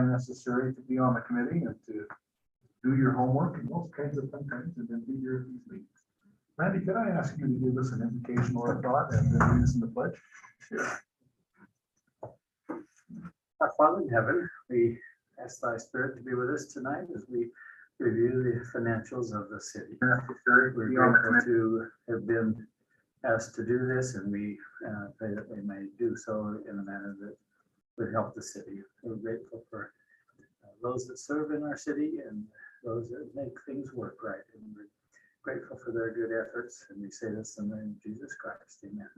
necessary to be on the committee and to do your homework and those kinds of fun things and then be here at these meetings. Randy, could I ask you to give us an invocation or a thought and then lead us in the pledge? Sure. Our Father in heaven, we ask thy spirit to be with us tonight as we review the financials of the city. We're grateful to have been asked to do this, and we pray that we may do so in a manner that would help the city. We're grateful for those that serve in our city and those that make things work right. And we're grateful for their good efforts. And we say this in the name of Jesus Christ. Amen.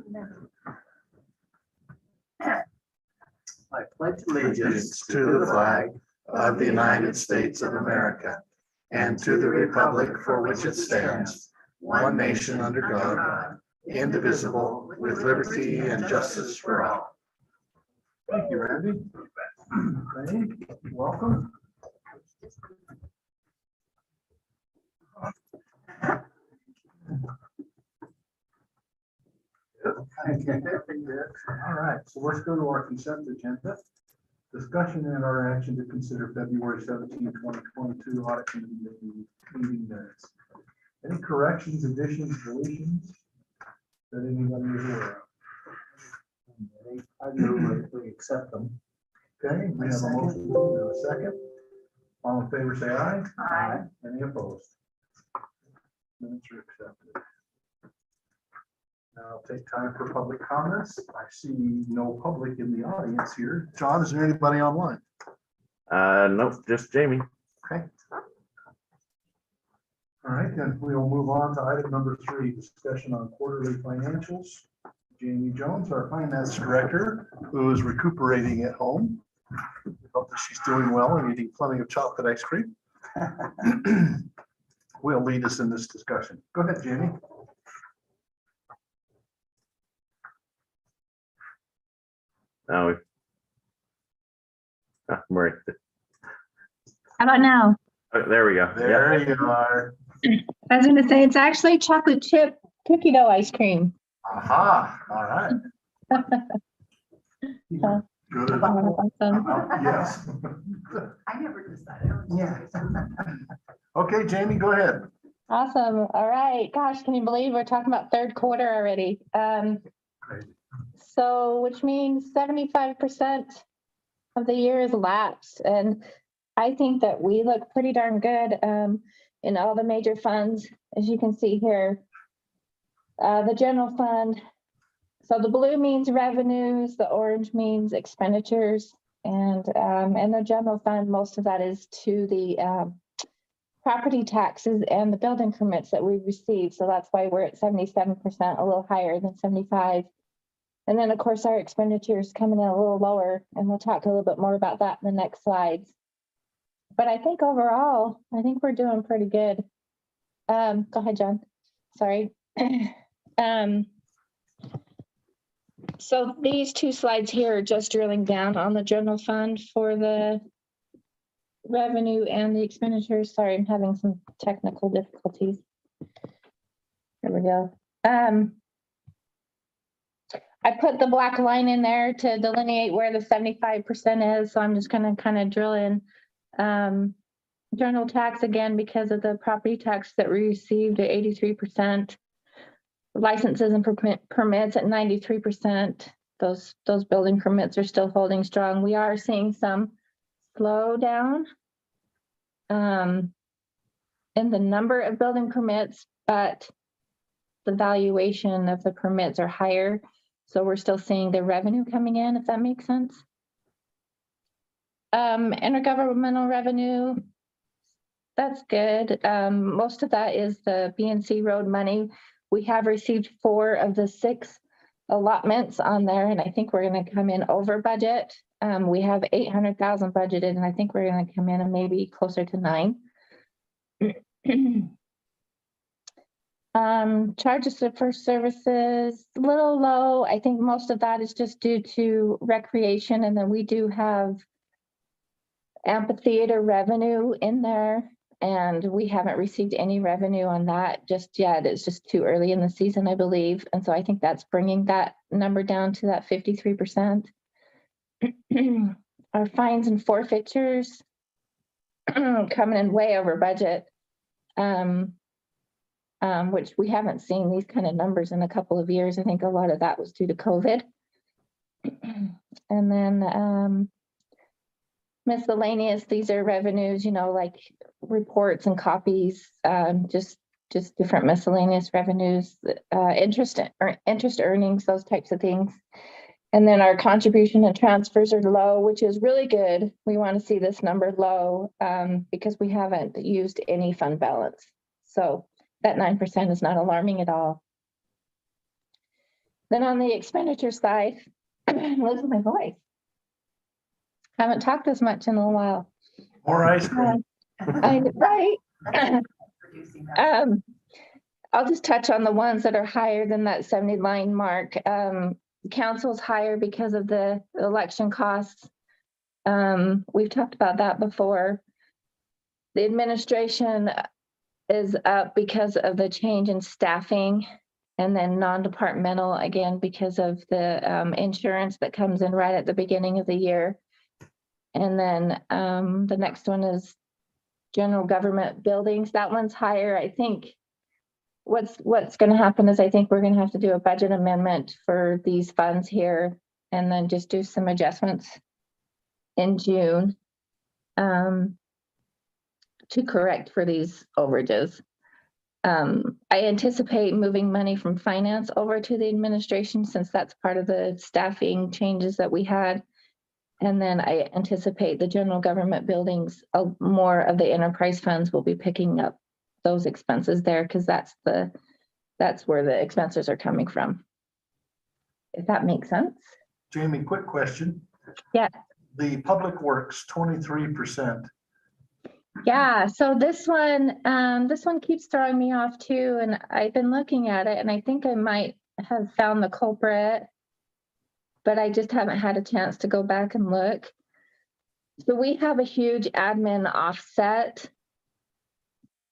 I pledge allegiance to the flag of the United States of America and to the republic for which it stands, one nation under God, indivisible, with liberty and justice for all. Thank you, Randy. Randy, welcome. All right, so let's go to our consent agenda. Discussion and our action to consider February 17, 2022 audit committee meeting minutes. Any corrections, additions, deletions that anybody is aware of? I move we accept them. Okay, we have a motion, we have a second. All in favor, say aye. Aye. Any opposed? Minutes are accepted. Now I'll take time for public comments. I see no public in the audience here. John, is there anybody online? Nope, just Jamie. Okay. All right, then we'll move on to item number 3, discussion on quarterly financials. Jamie Jones, our finance director, who is recuperating at home. We hope that she's doing well and eating plenty of chocolate ice cream. Will lead us in this discussion. Go ahead, Jamie. Oh, right. How about now? Oh, there we go. There you are. I was going to say it's actually chocolate chip cookie dough ice cream. Aha, all right. Good. Awesome. Yes. I never decided. Yeah. Okay, Jamie, go ahead. Awesome. All right. Gosh, can you believe we're talking about third quarter already? Crazy. So, which means 75% of the year is lapsed. And I think that we look pretty darn good in all the major funds, as you can see here. The general fund. So the blue means revenues, the orange means expenditures, and the general fund, most of that is to the property taxes and the building permits that we receive. So that's why we're at 77%, a little higher than 75. And then of course our expenditures coming in a little lower, and we'll talk a little bit more about that in the next slides. But I think overall, I think we're doing pretty good. Go ahead, John. Sorry. So these two slides here are just drilling down on the general fund for the revenue and the expenditures. Sorry, I'm having some technical difficulties. There we go. I put the black line in there to delineate where the 75% is. So I'm just going to kind of drill in. General tax again, because of the property tax that we received at 83%. Licenses and permits at 93%. Those building permits are still holding strong. We are seeing some slowdown in the number of building permits, but the valuation of the permits are higher. So we're still seeing the revenue coming in, if that makes sense. Intergovernmental revenue, that's good. Most of that is the BNC road money. We have received 4 of the 6 allotments on there, and I think we're going to come in over budget. We have 800,000 budgeted, and I think we're going to come in and maybe closer to 9. Charges for services, a little low. I think most of that is just due to recreation, and then we do have amphitheater revenue in there. And we haven't received any revenue on that just yet. It's just too early in the season, I believe. And so I think that's bringing that number down to that 53%. our fines and forfeitures coming in way over budget. Which we haven't seen these kind of numbers in a couple of years. I think a lot of that was due to COVID. And then miscellaneous, these are revenues, like reports and copies, just different miscellaneous revenues, interest earnings, those types of things. And then our contribution and transfers are low, which is really good. We want to see this number low because we haven't used any fund balance. So that 9% is not alarming at all. Then on the expenditure side, losing my voice. Haven't talked as much in a while. More ice cream. Right. Producing that. I'll just touch on the ones that are higher than that 70 line mark. Council's higher because of the election costs. We've talked about that before. The administration is up because of the change in staffing, and then non-departmental again because of the insurance that comes in right at the beginning of the year. And then the next one is general government buildings. That one's higher. I think what's going to happen is I think we're going to have to do a budget amendment for these funds here, and then just do some adjustments in June to correct for these overages. I anticipate moving money from finance over to the administration since that's part of the staffing changes that we had. And then I anticipate the general government buildings, more of the enterprise funds will be picking up those expenses there because that's where the expenses are coming from. If that makes sense. Jamie, quick question. Yeah. The public works, 23%. Yeah, so this one keeps throwing me off too, and I've been looking at it, and I think I might have found the culprit, but I just haven't had a chance to go back and look. So we have a huge admin offset.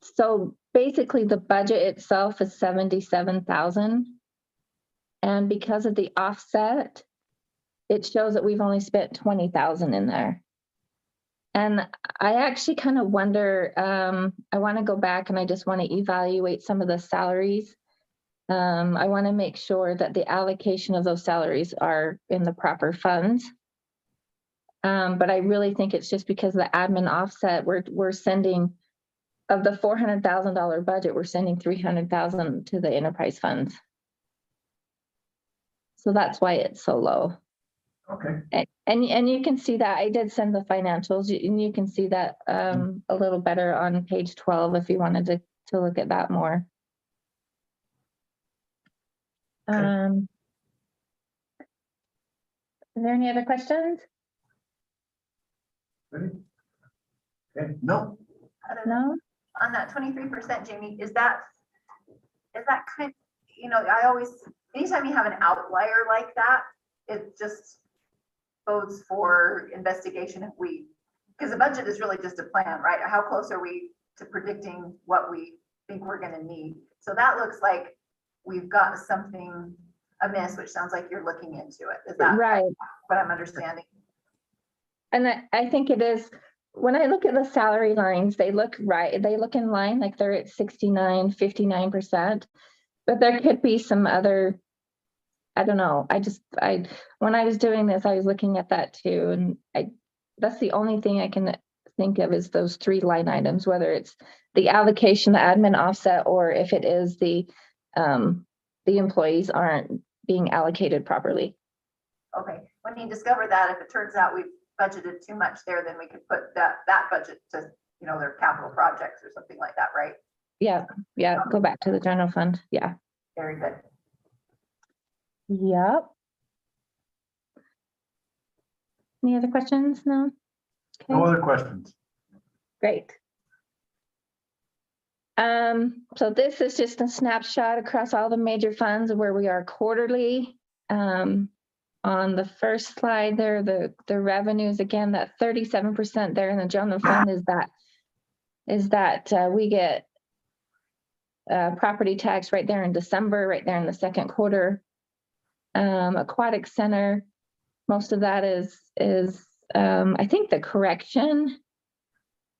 So basically the budget itself is 77,000. And because of the offset, it shows that we've only spent 20,000 in there. And I actually kind of wonder, I want to go back and I just want to evaluate some of the salaries. I want to make sure that the allocation of those salaries are in the proper funds. But I really think it's just because of the admin offset, we're sending, of the $400,000 budget, we're sending 300,000 to the enterprise funds. So that's why it's so low. Okay. And you can see that I did send the financials, and you can see that a little better on page 12 if you wanted to look at that more. Okay. Are there any other questions? Ready? Okay, no, No? On that 23%, Jamie, is that kind, I always, anytime you have an outlier like that, it just bodes for investigation because the budget is really just a plan, right? How close are we to predicting what we think we're going to need? So that looks like we've got something amiss, which sounds like you're looking into it. Is that Right. what I'm understanding? And I think it is, when I look at the salary lines, they look right. They look in line, like they're at 69, 59%. But there could be some other, I don't know. When I was doing this, I was looking at that too. And that's the only thing I can think of is those three line items, whether it's the allocation, the admin offset, or if it is the employees aren't being allocated properly. Okay, when you discover that, if it turns out we've budgeted too much there, then we could put that budget to, their capital projects or something like that, right? Yeah, go back to the general fund. Yeah. Very good. Yep. Any other questions? No? Okay. no other questions. Great. So this is just a snapshot across all the major funds of where we are quarterly. On the first slide there, the revenues, again, that 37% there in the general fund is that we get property tax right there in December, right there in the second quarter. Aquatic center, most of that is I think the correction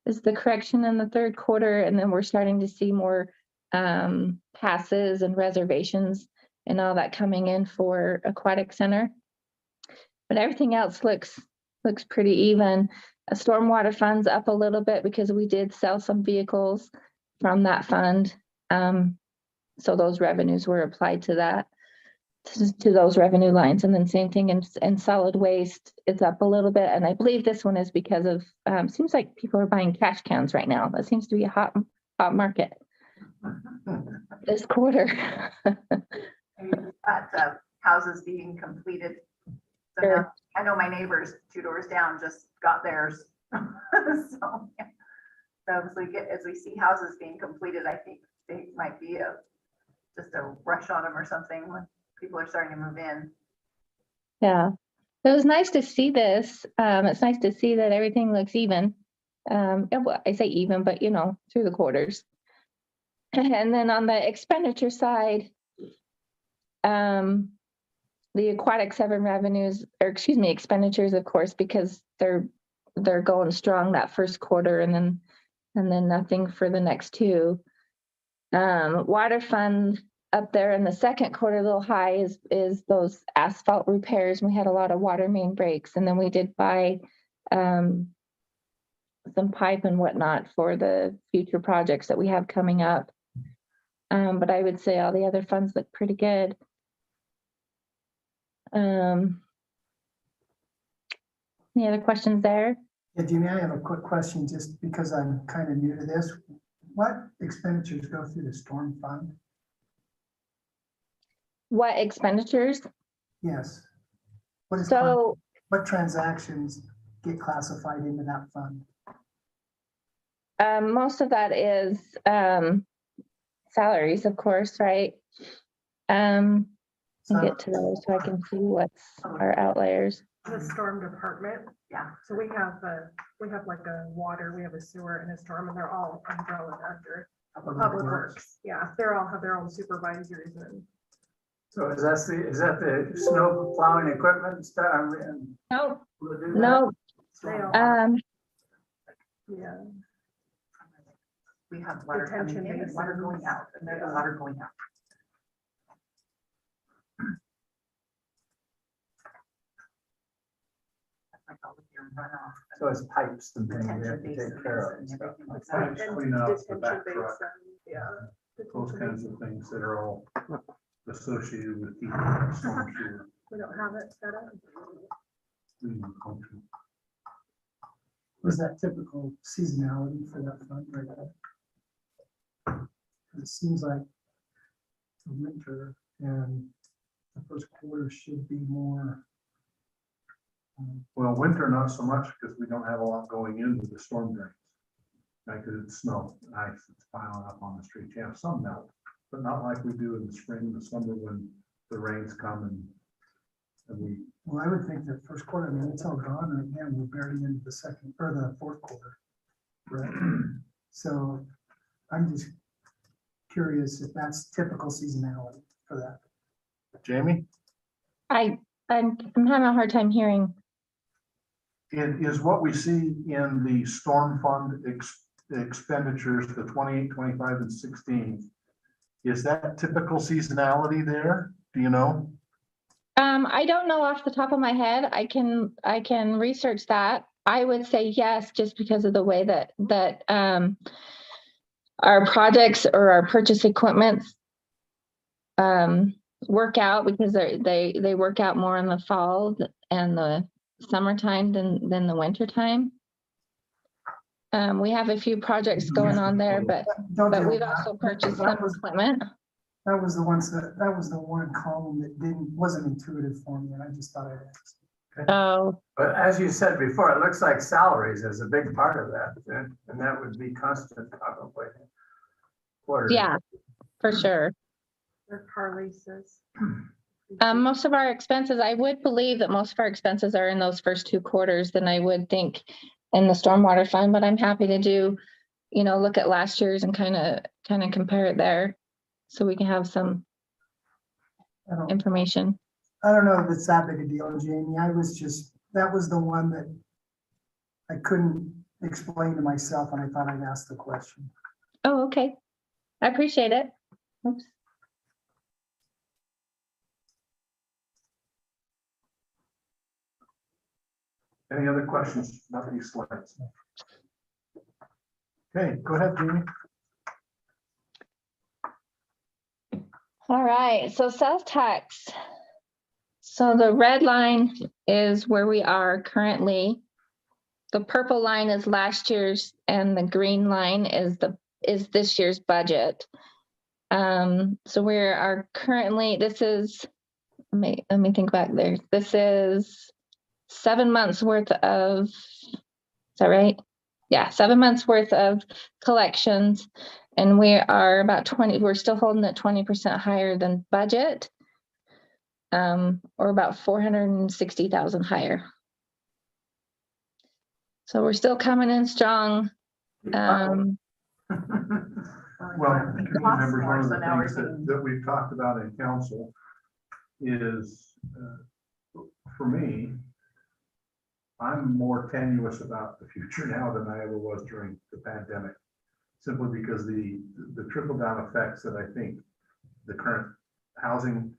is the correction in the third quarter, and then we're starting to see more passes and reservations and all that coming in for Aquatic Center. But everything else looks pretty even. Stormwater fund's up a little bit because we did sell some vehicles from that fund. So those revenues were applied to that, to those revenue lines. And then same thing in solid waste, it's up a little bit. And I believe this one is because of, seems like people are buying trash cans right now. That seems to be a hot market this quarter. At houses being completed. So Sure. now, I know my neighbors 2 doors down just got theirs. So, yeah. So as we see houses being completed, I think they might be just a rush on them or something when people are starting to move in. Yeah, it was nice to see this. It's nice to see that everything looks even. Well, I say even, but through the quarters. And then on the expenditure side, the Aquatic 7 revenues, or excuse me, expenditures, of course, because they're going strong that first quarter, and then nothing for the next 2. Water fund up there in the second quarter, a little high, is those asphalt repairs. We had a lot of water main breaks, and then we did buy some pipe and whatnot for the future projects that we have coming up. But I would say all the other funds look pretty good. Any other questions there? Yeah, Jamie, I have a quick question, just because I'm kind of new to this. What expenditures go through the storm fund? What expenditures? Yes. What transactions get classified into that fund? Most of that is salaries, of course, right? I'll get to those so I can see what's our outliers. The storm department, Yeah. so we have like a water, we have a sewer and a storm, and they're all umbrella under public works. Yeah, they're all have their own supervisors and. So is that the snow plowing equipment stuff? No, Will it do that? no. They all, yeah, We have water coming Detention in and water going out, and there's water going out. That's like all of your runoff. So it's pipes and things we Detention have to basins take care of and and stuff. everything like Pipes, that. clean out the detention back truck, basin, yeah. those detention kinds basin. of things that are all associated with keeping the storm sewer We don't have it set up. function. Was that typical seasonality for that fund right there? It seems like the winter and the first quarter should be more. Well, winter, not so much, because we don't have a lot going into the storm drains. Like it's snow, ice, it's piling up on the streets. You have some melt, but not like we do in the spring, and the summer, when the rains come and we. Well, I would think that first quarter, I mean, it's all gone, and again, we're barely into the second or the fourth quarter. Right. So I'm just curious if that's typical seasonality for that. Jamie, I'm having a hard time hearing. is what we see in the storm fund expenditures, the 28, 25, and 16, is that typical seasonality there? Do you know? I don't know off the top of my head. I can research that. I would say yes, just because of the way that our projects or our purchase equipment work out, because they work out more in the fall and the summertime than the winter time. We have a few projects going on there, but we've also purchased some equipment. That was the one column that wasn't intuitive for me, and I just thought I'd ask. Oh, But as you said before, it looks like salaries is a big part of that, and that would be constant probably. Quarterly. yeah, for sure. Their car leases. Most of our expenses, I would believe that most of our expenses are in those first 2 quarters than I would think in the stormwater fund, but I'm happy to do, look at last year's and kind of compare it there, so we can have some information. I don't know if it's that big a deal, Jamie. That was the one that I couldn't explain to myself and I thought I'd ask the question. Oh, okay. I appreciate it. Oops. Any other questions about these slides? Okay, go ahead, Jamie. All right, so sales tax. So the red line is where we are currently. The purple line is last year's and the green line is this year's budget. So we are currently, this is, let me think back there. This is 7 months worth of, is that right? Yeah, 7 months worth of collections. And we are about 20, we're still holding at 20% higher than budget. Or about 460,000 higher. So we're still coming in strong. Well, community members, one of So the now we're things thinking- that we've talked about in council is, for me, I'm more tenuous about the future now than I ever was during the pandemic. Simply because the trickle down effects that I think the current housing,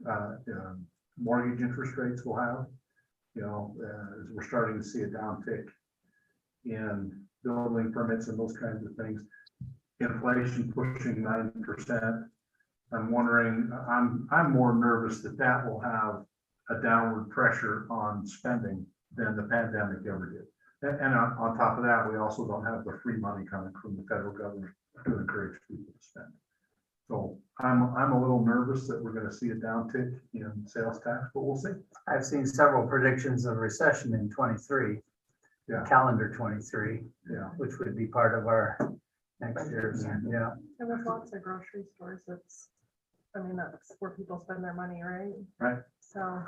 mortgage interest rates will have, as we're starting to see a downtick in building permits and those kinds of things. Inflation pushing 9%. I'm wondering, I'm more nervous that will have a downward pressure on spending than the pandemic ever did. And on top of that, we also don't have the free money coming from the federal government to encourage people to spend. So I'm a little nervous that we're going to see a downtick in sales tax, but we'll see. I've seen several predictions of recession in 23, Yeah. calendar 23, Yeah. which would be part of our next year's, yeah. And with lots of grocery stores, that's where people spend their money, right? Right. So,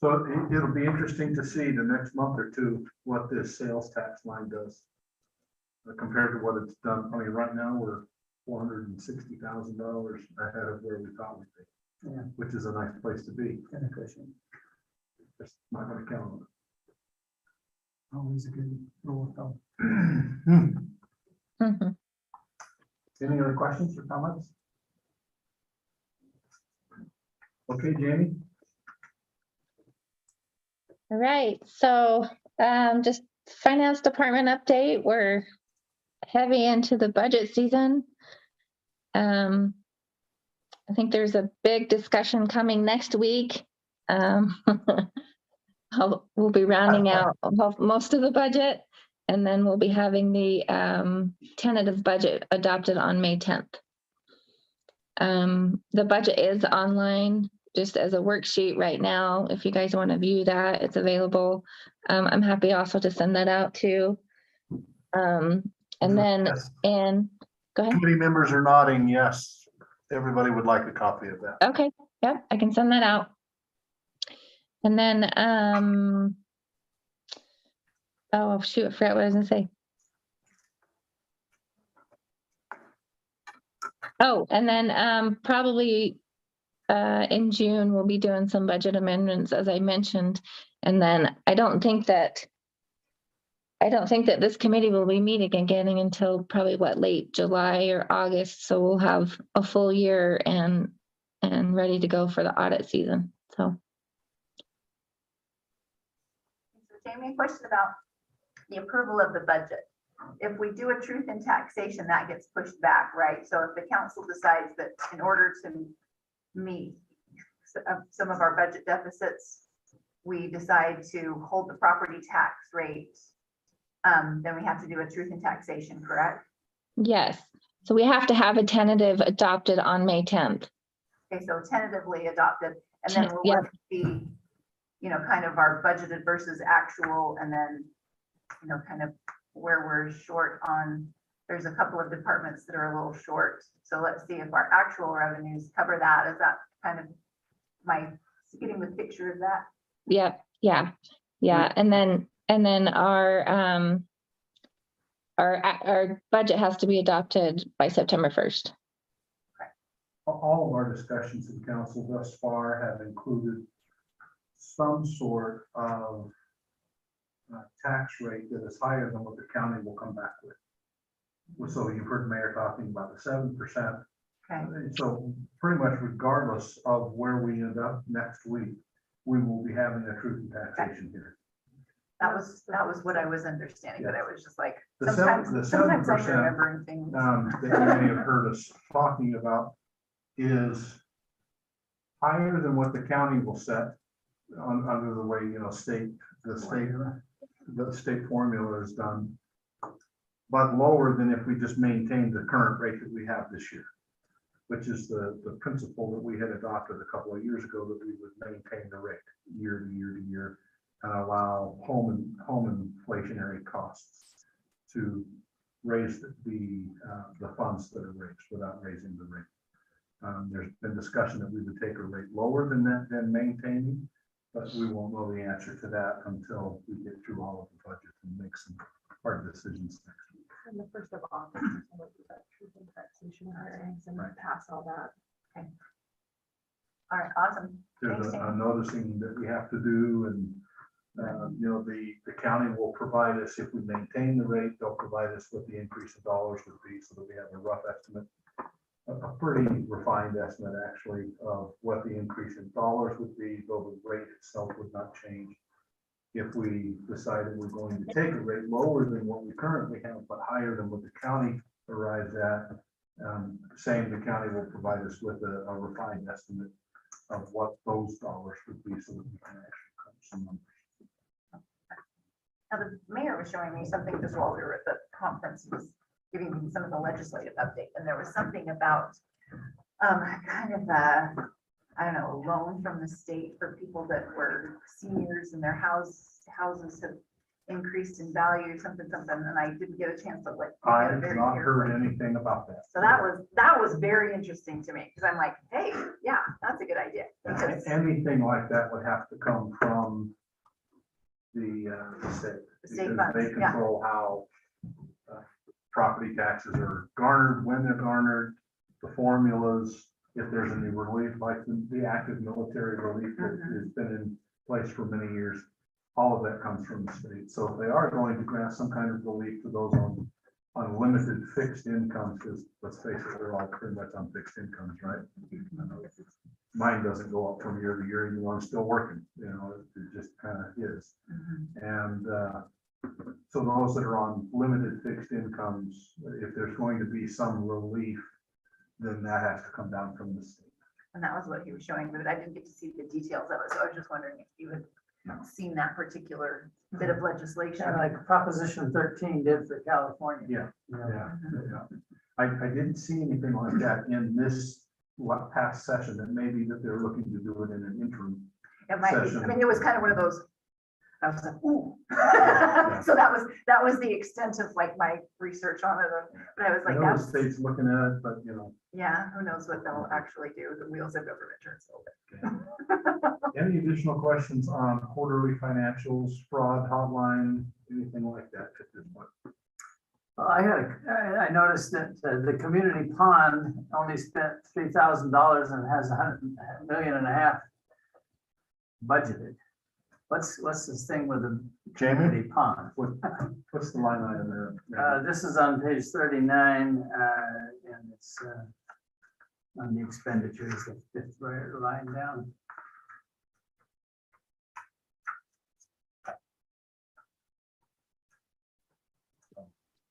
So it'll be interesting to see the next month or two what this sales tax line does compared to what it's done. I mean, right now we're $460,000 ahead of where we thought we'd be, Yeah. which is a nice place to be. Inefficient. Just not going to count on Always a good rule of thumb. it. Mhm. Any other questions or comments? Okay, Jamie. All right, so just finance department update. We're heavy into the budget season. I think there's a big discussion coming next week. We'll be rounding out most of the budget, and then we'll be having the tentative budget adopted on May 10th. The budget is online just as a worksheet right now. If you guys want to view that, it's available. I'm happy also to send that out too. And then, Yes. and go ahead. Committee members are nodding yes. Everybody would like a copy of that. Okay, yep, I can send that out. And then, oh shoot, I forgot what I was gonna say. Oh, and then probably in June, we'll be doing some budget amendments, as I mentioned. And then I don't think that this committee will be meeting again until probably late July or August. So we'll have a full year and ready to go for the audit season. So. So Jamie, a question about the approval of the budget. If we do a truth in taxation, that gets pushed back, right? So if the council decides that in order to meet some of our budget deficits, we decide to hold the property tax rate, then we have to do a truth in taxation, correct? Yes. So we have to have a tentative adopted on May 10th. Okay, so tentatively adopted, and then we'll Yep. look at the, kind of our budgeted versus actual, and then, kind of where we're short on, there's a couple of departments that are a little short. So let's see if our actual revenues cover that. Is that kind of getting the picture of that? Yep. Yeah. And then our budget has to be adopted by September 1st. All of our discussions in council thus far have included some sort of tax rate that is higher than what the county will come back with. So you've heard the mayor talking about the 7%. Okay, So pretty much regardless of where we end up next week, we will be having a truth and taxation here. that was what I was understanding, but I was just like, The sometimes I'm 7%, remembering things. that you may have heard us talking about is higher than what the county will set under the way, the state formula is done, but lower than if we just maintain the current rate that we have this year, which is the principle that we had adopted a couple of years ago, that we would maintain the rate year to year to year and allow home inflationary costs to raise the funds that are raised without raising the rate. There's been discussion that we would take a rate lower than that, than maintaining, but we won't know the answer to that until we get through all of the budget and make some hard decisions next week. And the 1st of August, is when we do that truth and taxation hearings and Right. pass all that. All right, awesome. There's Thanks, a Tammy. noticing that we have to do, and, the county will provide us, if we maintain the rate, they'll provide us what the increase in dollars would be, so that we have a rough estimate, a pretty refined estimate, actually, of what the increase in dollars would be, though the rate itself would not change. If we decided we're going to take a rate lower than what we currently have, but higher than what the county arrives at, the county will provide us with a refined estimate of what those dollars would be, so that we can actually come to some numbers. Now, the mayor was showing me something just while we were at the conference, he was giving me some of the legislative update, and there was something about kind of I don't know, a loan from the state for people that were seniors and their houses have increased in value, something, and I didn't get a chance to look. I have not heard anything about that. So that was very interesting to me, because I'm like, hey, yeah, that's a good idea. Because Anything like that would have to come from the state. The state Because funds, they yeah. control how property taxes are garnered, when they're garnered, the formulas, if there's any relief, like the active military relief that has been in place for many years, all of that comes from the state. So if they are going to grant some kind of relief to those on limited fixed incomes, because let's face it, we're all pretty much on fixed incomes, right? Mine doesn't go up from year to year, even though I'm still working, it just kind of is. And so those that are on limited fixed incomes, if there's going to be some relief, then that has to come down from the state. And that was what he was showing, but I didn't get to see the details of it, so I was just wondering if you had seen that particular bit of legislation. Kind of like Proposition 13 did for California. Yeah. You know, Yeah. I didn't see anything like that in this past session, and maybe that they're looking to do it in an interim. It might be, session. I mean, it was kind of one of those, I was like, ooh. So that was the extent of like my research on it, but I was I like, know the that's, state's looking at it, but yeah, who knows what they'll actually do, the wheels of government turns a little bit. any additional questions on quarterly financials, fraud hotline, anything like that at this point? Well, I noticed that the community pond only spent $3,000 and has $1.5 million budgeted. What's this thing with the community pond? What's the line item there? This is on page 39, and it's on the expenditures, the fifth line down.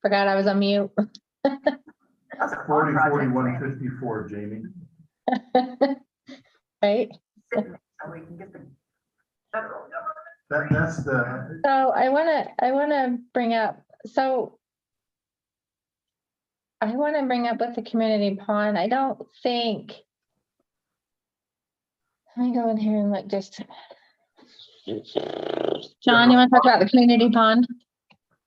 Forgot I was on mute. That's a fun 40, project, 41, Fran. 54, Jamie. Right? Sitting there so we can get the federal government. That's the, So I wanna bring up, with the community pond, I don't think. Let me go in here and look just. John, you wanna talk about the community pond?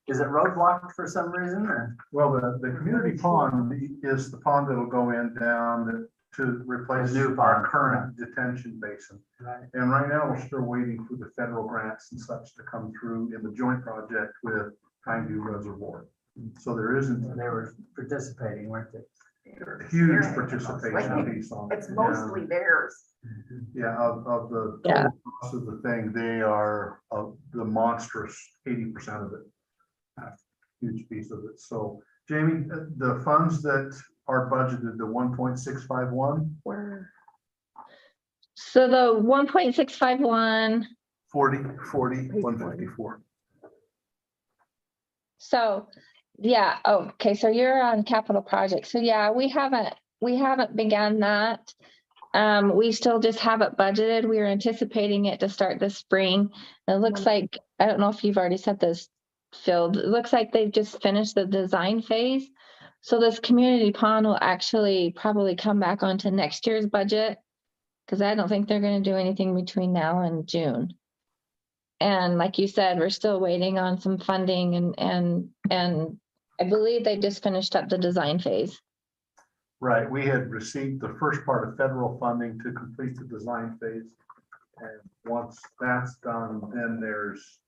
Is it roadblocked for some reason, or? well, the community pond is the pond that'll go in down to replace The new our pond, current detention basin. Right. And right now, we're still waiting for the federal grants and such to come through in the joint project with Pineview Reservoir. So there isn't, They were participating, weren't they? huge Theirs. participation piece on it. It's mostly theirs. Yeah, of the Yeah. total cost of the thing, they are the monstrous 80% of it. Huge piece of it. So Jamie, the funds that are budgeted, the 1.651, So the 1.651, 40, 154. so, yeah, oh, okay, so you're on capital projects. So yeah, we haven't begun that. We still just have it budgeted. We are anticipating it to start this spring. It looks like, I don't know if you've already set this filled. It looks like they've just finished the design phase. So this community pond will actually probably come back onto next year's budget, because I don't think they're going to do anything between now and June. And like you said, we're still waiting on some funding and I believe they just finished up the design phase. Right, we had received the first part of federal funding to complete the design phase. And once that's done, then there's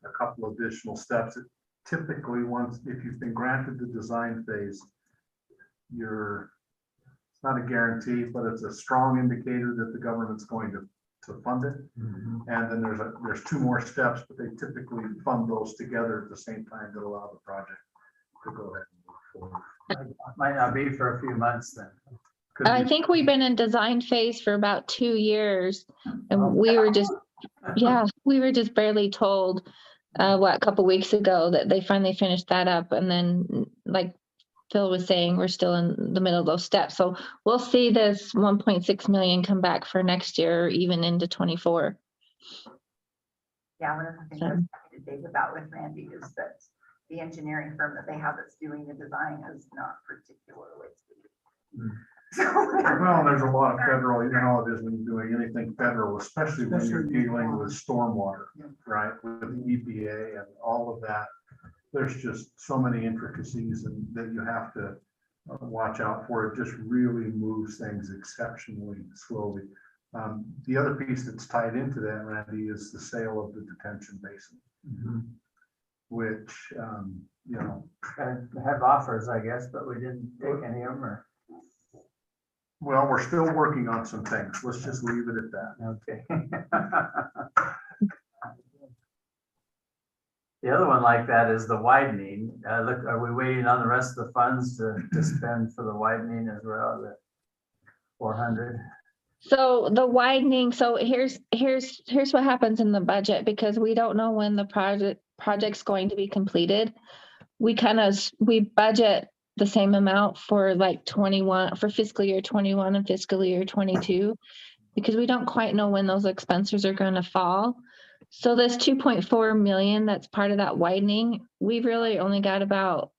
a couple additional steps. Typically, once, if you've been granted the design phase, it's not a guarantee, but it's a strong indicator that the government's going to fund it. And then there's two more steps, but they typically fund those together at the same time to allow the project to go ahead and move forward. Might not be for a few months then. Could I be- think we've been in design phase for about 2 years, and we were just barely told a couple weeks ago that they finally finished that up. And then, like Phil was saying, we're still in the middle of those steps. So we'll see this 1.6 million come back for next year, or even into 24. Yeah, one of the things I was talking to Dave about with Randy is that the engineering firm that they have that's doing the design is not particularly. So. Well, there's a lot of federal, you know how it is when you're doing anything federal, especially when you're dealing with stormwater, right? With the EPA and all of that. There's just so many intricacies and that you have to watch out for. It just really moves things exceptionally slowly. The other piece that's tied into that, Randy, is the sale of the detention basin, which, you know. Have offers, I guess, but we didn't take any of them or. Well, we're still working on some things. Let's just leave it at that. Okay. The other one like that is the widening. Look, are we waiting on the rest of the funds to spend for the widening as well? The 400. So the widening, so here's what happens in the budget, because we don't know when the project's going to be completed. We budget the same amount for like 21 for fiscal year 21 and fiscal year 22, because we don't quite know when those expenses are going to fall. So this 2.4 million that's part of that widening, we only got about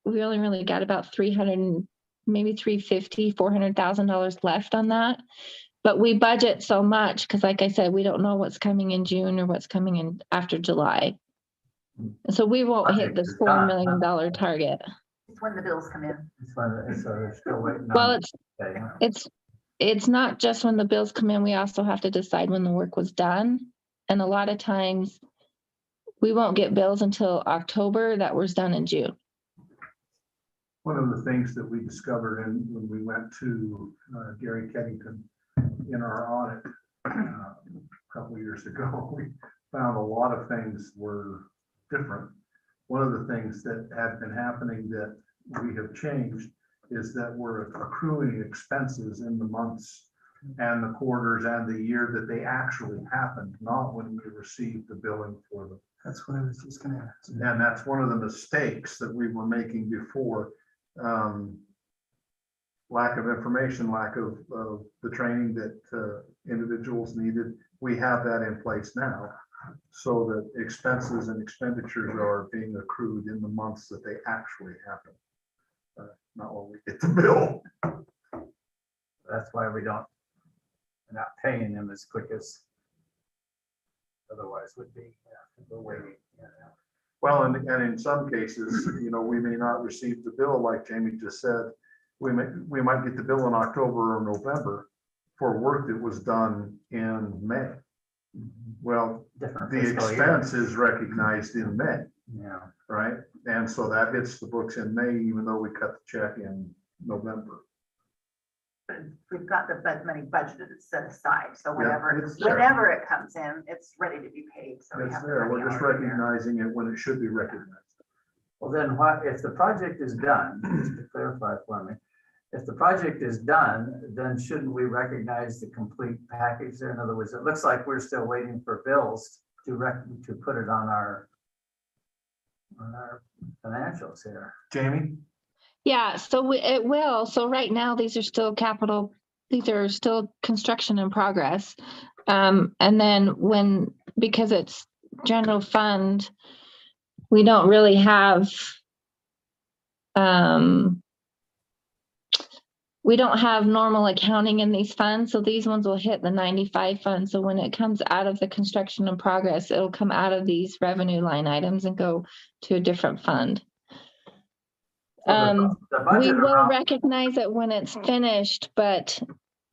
300, maybe 350, $400,000 left on that. But we budget so much because, like I said, we don't know what's coming in June or what's coming in after July. And so we won't hit this $4 million target. It's when the bills come in. So they're still waiting. Well, on it's not just when the bills come in. We also have to decide when the work was done. And a lot of times we won't get bills until October that was done in June. One of the things that we discovered when we went to Gary Keddington in our audit a couple of years ago, we found a lot of things were different. One of the things that had been happening that we have changed is that we're accruing expenses in the months and the quarters and the year that they actually happened, not when we received the billing for them. That's what I was just gonna ask. And that's one of the mistakes that we were making before. Lack of information, lack of the training that individuals needed. We have that in place now, so that expenses and expenditures are being accrued in the months that they actually happen, not when we get the bill. That's why we're not paying them as quick as otherwise would be. We're waiting. Well, and in some cases, you know, we may not receive the bill, like Jamie just said. We might get the bill in October or November for work that was done in May. Well, Different the fiscal year. expense is recognized in May, Yeah. right? And so that hits the books in May, even though we cut the check in November. We've got the money budgeted, it's set aside, so Yeah, it's there. whenever it comes in, it's ready to be paid, so we It's have. the there, money we're just already there. recognizing it when it should be recognized. Well, then what, if the project is done, just to clarify for me, if the project is done, then shouldn't we recognize the complete package there? In other words, it looks like we're still waiting for bills to put it on our financials here. Jamie? Yeah, so it will. So right now, these are still construction in progress. And then because it's general fund, we don't really have, we don't have normal accounting in these funds. So these ones will hit the 95 fund. So when it comes out of the construction in progress, it'll come out of these revenue line items and go to a different fund. So the We budget will amount, recognize it when it's finished, but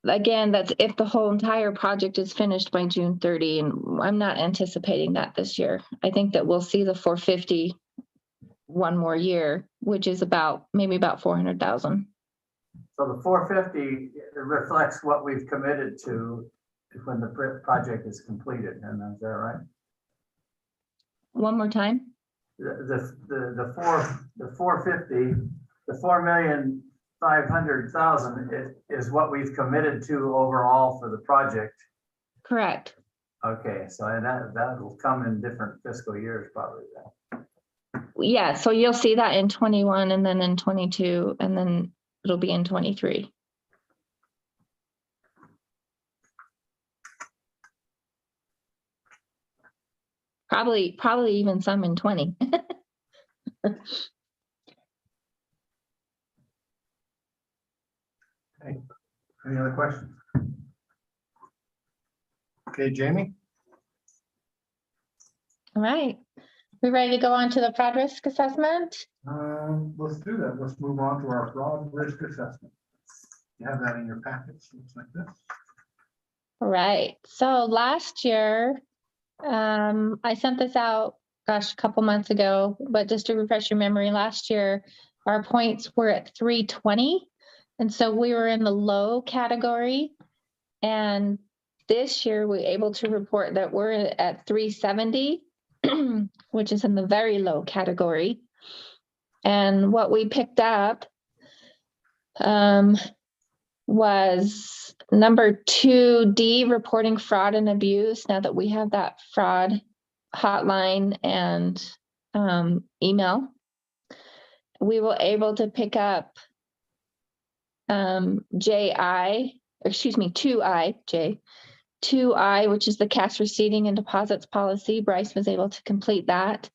again, that's if the whole entire project is finished by June 30, and I'm not anticipating that this year. I think that we'll see the 450 one more year, which is maybe about 400,000. so the 450 reflects what we've committed to when the project is completed, and is that right? One more time. The 450, the 4,500,000 is what we've committed to overall for the project. Correct. Okay, so that will come in different fiscal years probably then. Yeah, so you'll see that in 21 and then in 22, and then it'll be in 23. Probably even some in 20. Any other questions? Okay, Jamie? All right. We ready to go on to the fraud risk assessment? Let's do that. Let's move on to our fraud risk assessment. You have that in your packets, looks like this. All right. So last year, I sent this out, gosh, a couple months ago, but just to refresh your memory, last year, our points were at 320. And so we were in the low category. And this year, we're able to report that we're at 370, which is in the very low category. And what we picked up was number 2D, reporting fraud and abuse. Now that we have that fraud hotline and email, we were able to pick up 2I, which is the cash receipting and deposits policy. Bryce was able to complete that.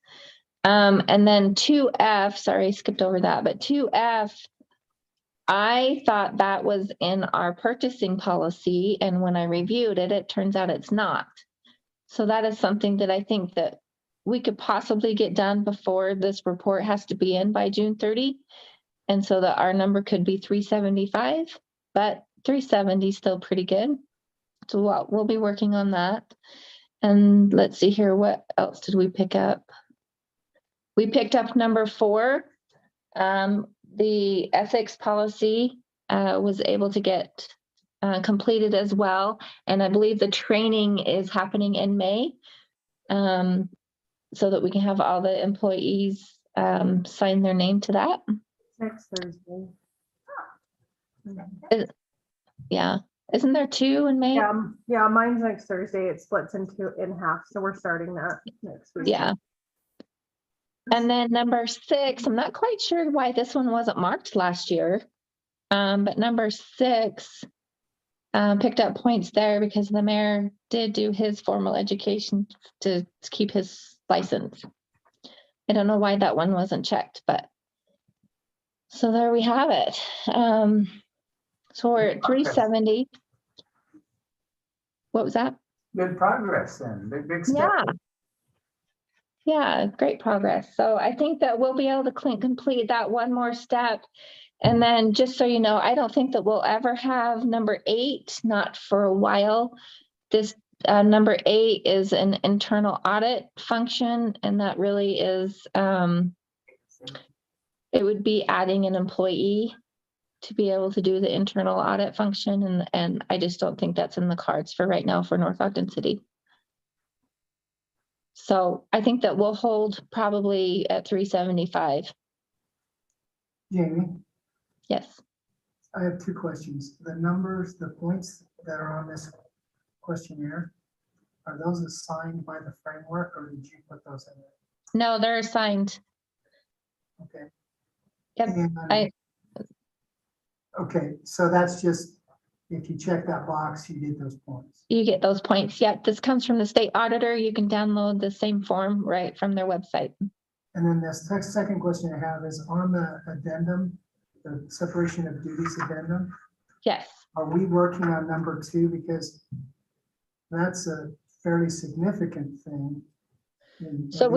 And then 2F, sorry, I skipped over that, but 2F, I thought that was in our purchasing policy. And when I reviewed it, it turns out it's not. So that is something that I think that we could possibly get done before this report has to be in by June 30. And so that our number could be 375, but 370 is still pretty good. So we'll be working on that. And let's see here, what else did we pick up? We picked up number 4. The ethics policy was able to get completed as well. And I believe the training is happening in May, so that we can have all the employees sign their name to that. Next Thursday. Yeah. Isn't there 2 in May? Yeah, mine's next Thursday. It splits in half, so we're starting that next week. Yeah. And then number 6, I'm not quite sure why this one wasn't marked last year. But number 6 picked up points there because the mayor did do his formal education to keep his license. I don't know why that one wasn't checked, but so there we have it. So we're at 370. What was that? Good progress then, big step. Yeah. Yeah, great progress. So I think that we'll be able to complete that one more step. And then just so you know, I don't think that we'll ever have number 8, not for a while. This number 8 is an internal audit function, and that really is, it would be adding an employee to be able to do the internal audit function, and I just don't think that's in the cards for right now for North Ogden City. So I think that we'll hold probably at 375. Jamie, Yes. I have two questions. The numbers, the points that are on this questionnaire, are those assigned by the framework or did you put those in there? No, they're assigned. Okay. Yep, And- Okay, so that's just, if you check that box, you get those points. You get those points. Yep, this comes from the state auditor. You can download the same form right from their website. And then this second question I have is on the addendum, the separation of duties addendum. Yes. Are we working on number 2? Because that's a fairly significant thing. So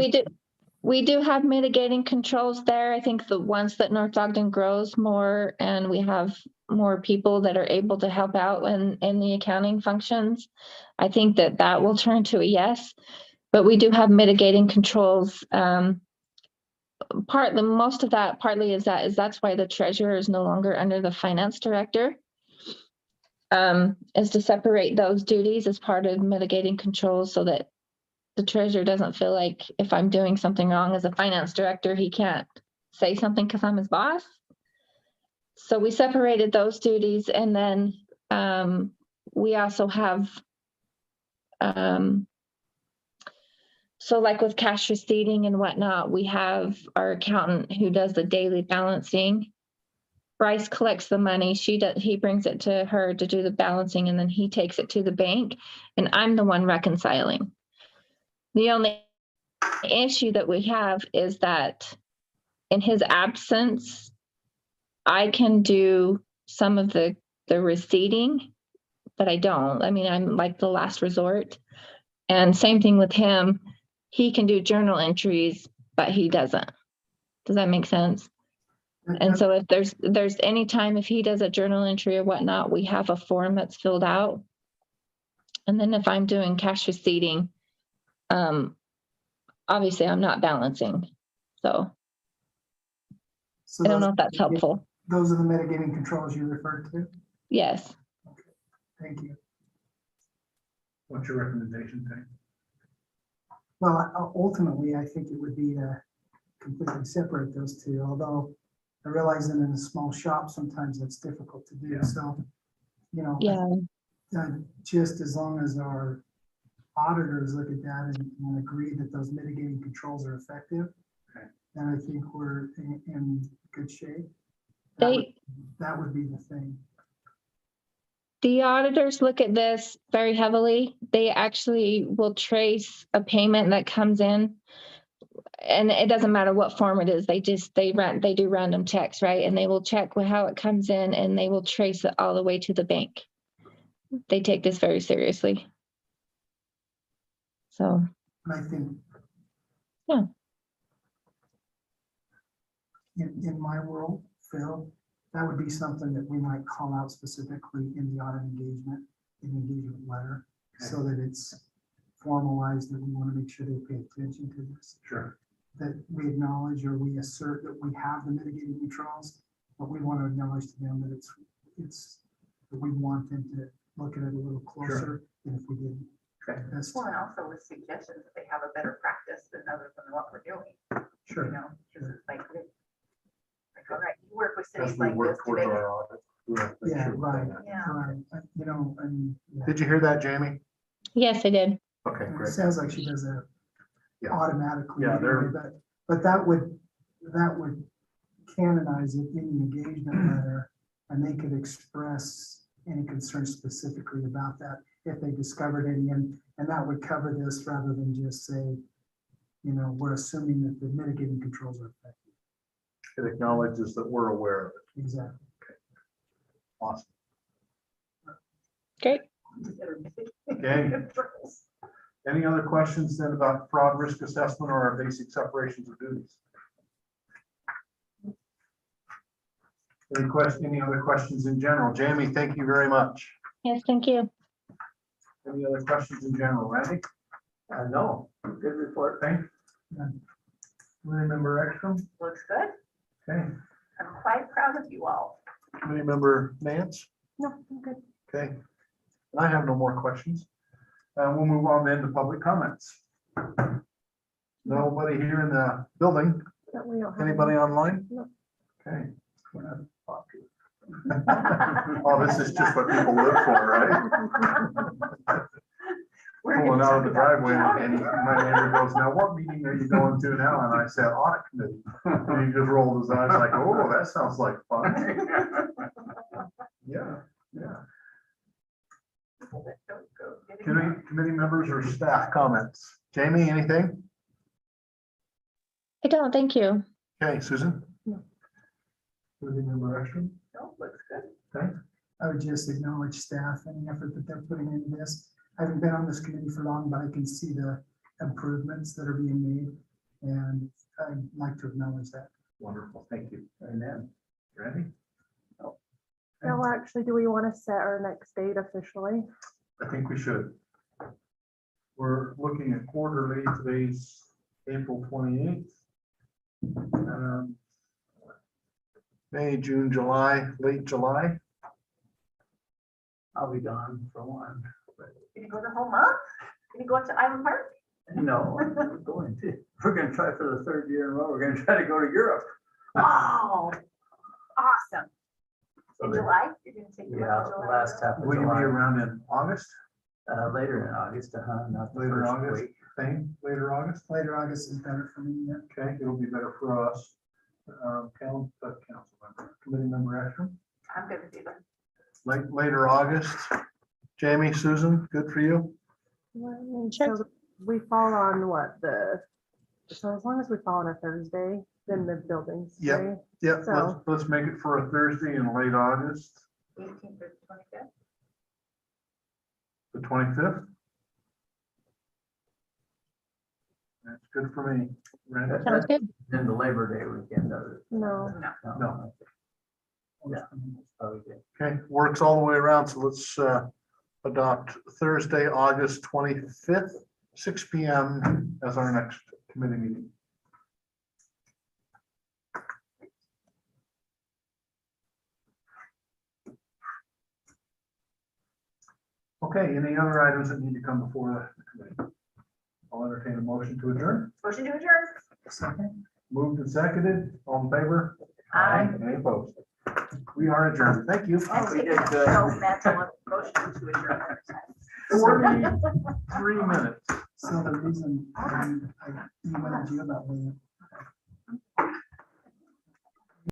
we do have mitigating controls there. I think the ones that North Ogden grows more and we have more people that are able to help out in the accounting functions, I think that will turn to a yes. But we do have mitigating controls. Most of that partly is that's why the treasurer is no longer under the finance director. Is to separate those duties as part of mitigating controls so that the treasurer doesn't feel like if I'm doing something wrong as a finance director, he can't say something because I'm his boss. So we separated those duties, and then we also have, so like with cash receipting and whatnot, we have our accountant who does the daily balancing. Bryce collects the money. He brings it to her to do the balancing, and then he takes it to the bank, and I'm the one reconciling. The only issue that we have is that in his absence, I can do some of the receipting, but I don't. I mean, I'm like the last resort. And same thing with him. He can do journal entries, but he doesn't. Does that make sense? And so if there's any time if he does a journal entry or whatnot, we have a form that's filled out. And then if I'm doing cash receipting, obviously I'm not balancing. So I don't know if that's helpful. Those are the mitigating controls you referred to? Yes. Thank you. What's your recommendation, Tank? Well, ultimately, I think it would be to completely separate those two, although I realize that in a small shop, sometimes that's difficult to do. Yeah. So, Yeah. Just as long as our auditors look at that and agree that those mitigating controls are effective, Okay. then I think we're in good shape. That would be the thing. The auditors look at this very heavily. They actually will trace a payment that comes in, and it doesn't matter what form it is. They do random checks, right? And they will check how it comes in, and they will trace it all the way to the bank. They take this very seriously. So, And I think, yeah. in my world, Phil, that would be something that we might call out specifically in the audit engagement letter, so that it's formalized, that we want to make sure they pay attention to this. Sure. That we acknowledge or we assert that we have the mitigating controls, but we want to acknowledge to them that it's that we want them to look at it a little closer than if we didn't. Okay. That's Well, and also with suggestions that they have a better practice than other than what we're doing, you sure. know, just like, all right, you work with cities As we like work this to towards make, our audit. we have to make Yeah, sure we're doing right. that. yeah. Yeah. Did you hear that, Jamie? Yes, I did. Okay, It great. sounds like she does that Yeah. automatically. Yeah, anyway, but that would canonize it in the engagement letter, and they could express any concern specifically about that if they discovered any, and that would cover this rather than just say, we're assuming that the mitigating controls are effective. It acknowledges that we're aware of it. Exactly. Awesome. Great. Okay. Any other questions then about fraud risk assessment or our basic separations of duties? Any other questions in general? Jamie, thank you very much. Yes, thank you. Any other questions in general, Randy? No, good report. Thank you. Member Ekstrom? Looks good. Okay. I'm quite proud of you all. Committee member Nance? No, I'm good. Okay. I have no more questions. We'll move on then to public comments. Nobody here in the building? That we don't have Anybody any- online? No. Okay. We're not popular. Oh, this is just what people live for, right? Pulling out of the driveway and my neighbor goes, now what meeting are you going to now? And I said, audit committee. And he just rolled his eyes like, oh, that sounds like fun. Yeah, yeah. Committee members or staff comments? Jamie, anything? I don't, thank you. Okay, Susan? No. Committee member Ekstrom? No, looks good. Okay, I would just acknowledge staff and the effort that they're putting into this. I haven't been on this committee for long, but I can see the improvements that are being made. And I'd like to acknowledge that. wonderful, thank you. Amen. Randy? No, actually, do we want to set our next date officially? I think we should. We're looking at quarterly, today's April 28th. May, June, July, late July. I'll be gone for one. Can you go the whole month? Can you go up to Island Park? No, we're going to, we're gonna try for the third year in a row. We're gonna try to go to Europe. Oh, awesome. So In they- July? You're gonna take the month Yeah, of July? last half of Will you be July, around in August? later in August, not the Later first August, week. same, later August? Later August is better for me. Yeah. Okay, it'll be better for us. Council member, committee member Ekstrom. I'm good with you then. Later August. Jamie, Susan, good for you? Sure. So we fall on what, so as long as we fall on a Thursday, then the building's Yep. free. Yeah, So- let's make it for a Thursday in late August, 18th or 25th? the 25th. That's good for me. Randy? Sounds good. In the Labor Day weekend, does it? No, No. No. Yeah. Probably good. Okay, works all the way around, so let's adopt Thursday, August 25th, 6 PM as our next committee meeting. Okay, any other items that need to come before the committee? I'll entertain a motion to adjourn. Motion to adjourn? Second. Moved and seconded, all in favor? Aye. Any opposed? We are adjourned. Thank you. And we take did a good. no mental motion to adjourn. 43 minutes. So the reason I emailed you about the